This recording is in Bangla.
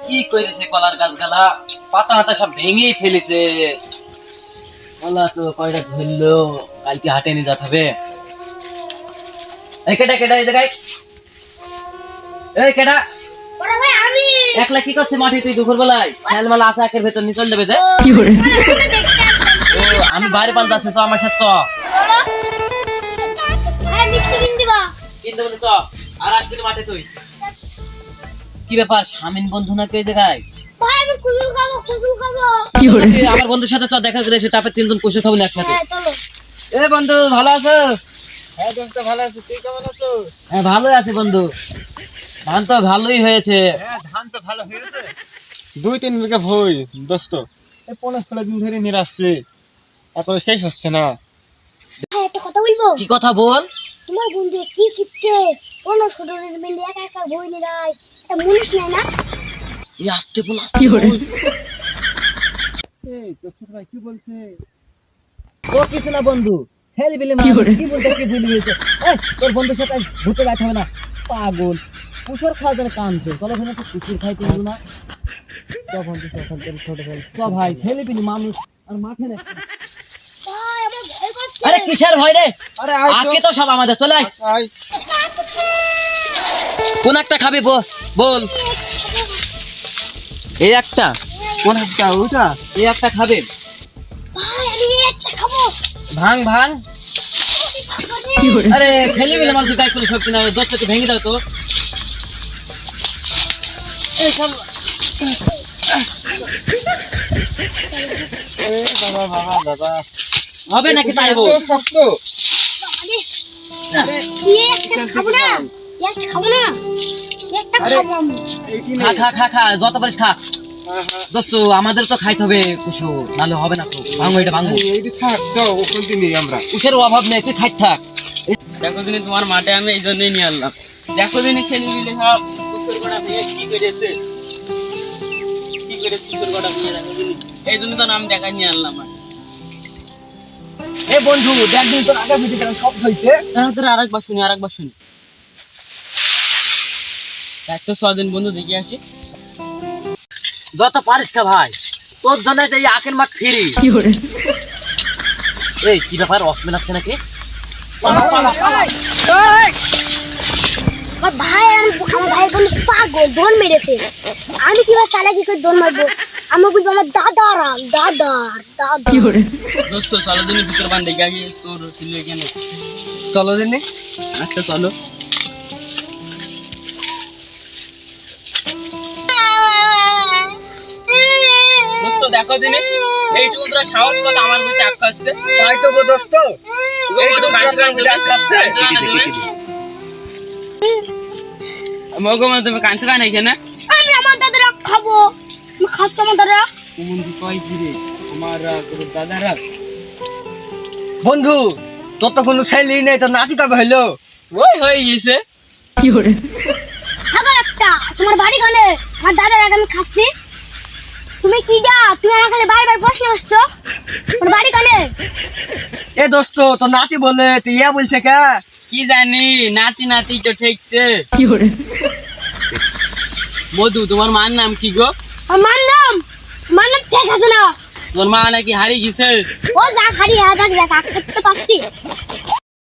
কি করেছে কলার গাছগুলা, পাতা হাতা সব ভেঙেই ফেলেছে। কলা তো কয়টা ধরলো, কালকে হাটে নিয়ে যেতে হবে। এই কেটা কেটা এই দেখাই, এই কেটা ওরে ভাই আমি একলা কি করছে মাঠে তুই দুপুর বেলায়? খেলমেলা আছে একের ভেতর নিয়ে চলে যাবে যে। কি করে ও আমি বাইরে পাল যাচ্ছি, তো আমার সাথে চ। ভাই মিষ্টি কিন দিবা কিনতে বলে চ, আর আসবি না মাঠে তুই। কি ব্যাপার, স্বামীন বন্ধু না কই জায়গায়? ভাই আমি কুজুল খাবো তুই আমার বন্ধুর সাথে চ, দেখা করে এসে তারপর তিনজন কুশল খাবো একসাথে। হ্যাঁ চলো এ বন্ধু ভালো আছো? হ্যাঁ দোস্ত ভালো আছি, তুই কেমন আছো? হ্যাঁ ভালোই আছি বন্ধু। ধান তো ভালোই হয়েছে। হ্যাঁ ধান তো ভালো হয়েছে, 2-3 বিঘা ভুই দোস্ত। এই 15-16 দিন ধরে নিয়ে আসছি, এখনো শেষ হচ্ছে না। ভাই একটা কথা বলবো। কি কথা বল? তোমার বন্ধু কি কিপটে, কোন ছোট মিলে একা একা বই নি রাই, এটা মুনিশ নাই না? এই আসতে বল, আসতে বল। এই তো ছোট ভাই কি বলছে? ও কিছু না বন্ধু, ছেলে বিলে কি বলতে কি ভুলে গেছে। তোর বন্ধুর সাথে ঘুরতে যাইতে হবে না, পাগল। কুসুর খাওয়ার জন্য কানছে, চলো ওখানে তো কুসুর খাইতে হলো না। ছোট ভাই তো ভাই ছেলে বিলি মানুষ আর মাঠে না। ভাই আমার ভয় করছে। আরে কিসের ভয় রে? আরে আয় আজকে তো সব আমাদের, চলে আয়। আয়। কোন একটা খাবি বল। এই একটা, কোন একটা? ওটা এই একটা খাবে। ভাই আমি একটা খাবো। ভাঙ ভাঙ। কি করে আরে ছেলে বিলে মানুষ গাই করে সব কিনা, দশটাকে ভেঙে দাও তো। এই সব এ বাবা বাবা বাবা, হবে নাকি তাই বল। এত শক্ত। আরে একটা খাবো না, একটা খাবো না, একটা আরে, খাবো আমি। এইটি খা নেই। খা খা খা, যত পারিস খা। হ্যাঁ, হ্যাঁ। দোস্ত আমাদের তো খাইতে হবে কুসু, নাহলে হবে না তো। ভাঙো এটা ভাঙো, এইটি থাক, যাও ওখান থেকে নিই আমরা। কুসের অভাব নেই, তুই খাই থাক। দেখো দিনে তোমার মাঠে আমি এই জন্যই নিয়ে আনলাম। দেখো দিনে ছেলে মিলে সব কুকুর কটা ভেঙে কি করেছে, কি করে কুকুর কটা ভেঙে দেখো দিনে, এই জন্য তো নাম দেখা নিয়ে আনলাম। এ বন্ধু দেখ দিন তোর আগে ভিডিও করা সব হয়েছে। তাহলে আরেকবার শুনি। দেখ তো 6 দিন বন্ধু দেখে আসি। যত পারিস খা ভাই, তোর জন্য এই আখের মাঠ ফ্রি। এই কি ব্যাপার, অসমেল লাগছে নাকি? আমার ভাই বলে পাগল, দোন মেরেছে। আমি কিভাবে চালাকি করে দোন মারবো? আমার বলবো আমার দাদার দোস্ত চলো দিনে ভিতর বান দেখে আগে, তোর ছিল এখানে। চলো দিনে। আচ্ছা চলো। দোস্ত দেখো দিনে এইটুকু তোরা সাহস কথা আমার কাছে আটকা আসছে। তাই তো গো দোস্ত, তুমি কাঁচো খায় না এখানে? আমি আমার দাদার খাবো, আমি খাচ্ছি আমার দাদা। কুমন্দি কয় ফিরে আমার তোর দাদারা। বন্ধু তোর তো কোনো ছেলেই নেই, তোর নাতি কবে হইলো? ওই হয়ে গেছে। খাবার একটা, তোমার বাড়ি খানে আমার দাদার আগে আমি খাচ্ছি। তুমি কি যা, তুমি আমার খালি বারবার প্রশ্ন আসছো, তোমার বাড়ি খানে। এ দোস্ত তোর নাতি বলে তুই ইয়া বলছে কে? কি জানি, নাতি তো ঠেকছে। মধু তোমার মার নাম কি গো? আমার মার নাম ঠিক আছে না, তোর মা নাকি হারিয়ে গেছে? ও যা খালি হাজার যা খাচ্ছে পাচ্ছি।